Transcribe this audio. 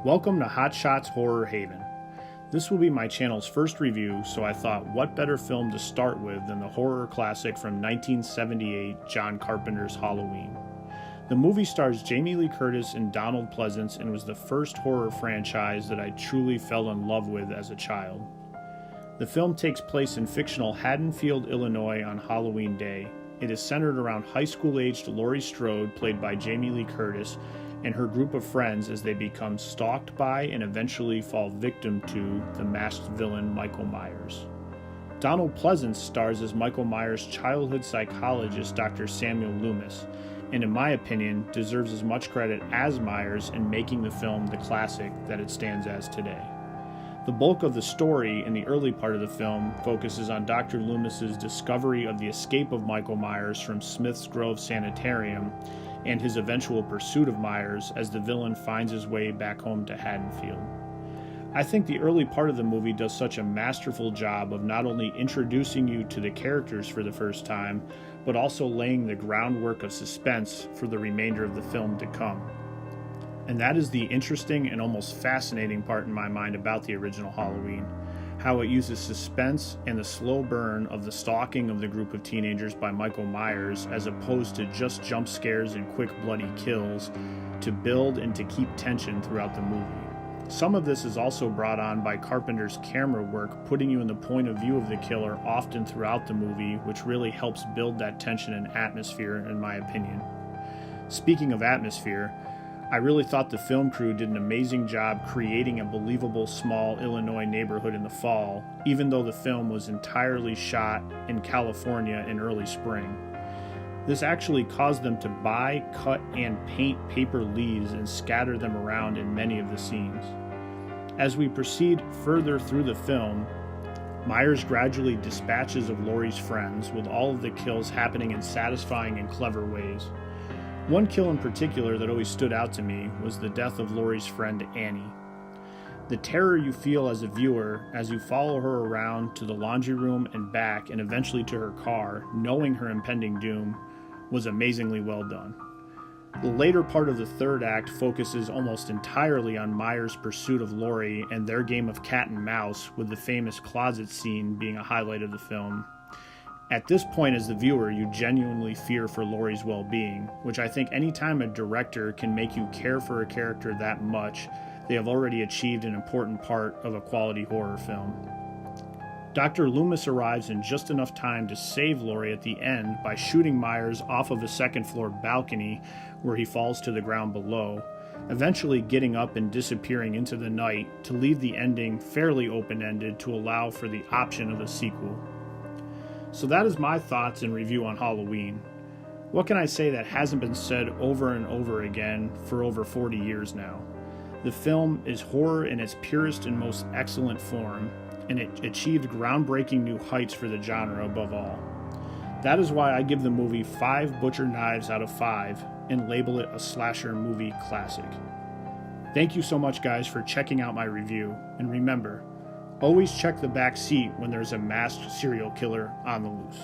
Welcome to Hot Shots Horror Haven. This will be my channel's first review, so I thought what better film to start with than the horror classic from 1978, John Carpenter's Halloween. The movie stars Jamie Lee Curtis and Donald Pleasence and was the first horror franchise that I truly fell in love with as a child. The film takes place in fictional Haddonfield, Illinois on Halloween Day. It is centered around high school-aged Laurie Strode, played by Jamie Lee Curtis, and her group of friends as they become stalked by and eventually fall victim to the masked villain Michael Myers. Donald Pleasence stars as Michael Myers' childhood psychologist Dr. Samuel Loomis, and in my opinion deserves as much credit as Myers in making the film the classic that it stands as today. The bulk of the story in the early part of the film focuses on Dr. Loomis's discovery of the escape of Michael Myers from Smith's Grove Sanitarium and his eventual pursuit of Myers as the villain finds his way back home to Haddonfield. I think the early part of the movie does such a masterful job of not only introducing you to the characters for the first time, but also laying the groundwork of suspense for the remainder of the film to come. And that is the interesting and almost fascinating part in my mind about the original Halloween, how it uses suspense and the slow burn of the stalking of the group of teenagers by Michael Myers as opposed to just jump scares and quick bloody kills to build and to keep tension throughout the movie. Some of this is also brought on by Carpenter's camera work, putting you in the point of view of the killer often throughout the movie, which really helps build that tension and atmosphere in my opinion. Speaking of atmosphere, I really thought the film crew did an amazing job creating a believable small Illinois neighborhood in the fall, even though the film was entirely shot in California in early spring. This actually caused them to buy, cut, and paint paper leaves and scatter them around in many of the scenes. As we proceed further through the film, Myers gradually dispatches of Laurie's friends, with all of the kills happening in satisfying and clever ways. One kill in particular that always stood out to me was the death of Laurie's friend Annie. The terror you feel as a viewer as you follow her around to the laundry room and back and eventually to her car, knowing her impending doom, was amazingly well done. The later part of the third act focuses almost entirely on Myers' pursuit of Laurie and their game of cat and mouse, with the famous closet scene being a highlight of the film. At this point as the viewer, you genuinely fear for Laurie's well-being, which I think anytime a director can make you care for a character that much, they have already achieved an important part of a quality horror film. Dr. Loomis arrives in just enough time to save Laurie at the end by shooting Myers off of a second-floor balcony where he falls to the ground below, eventually getting up and disappearing into the night to leave the ending fairly open-ended to allow for the option of a sequel. So that is my thoughts and review on Halloween. What can I say that hasn't been said over and over again for over 40 years now? The film is horror in its purest and most excellent form, and it achieved groundbreaking new heights for the genre above all. That is why I give the movie 5 butcher knives out of 5 and label it a slasher movie classic. Thank you so much guys for checking out my review, and remember, always check the back seat when there's a masked serial killer on the loose.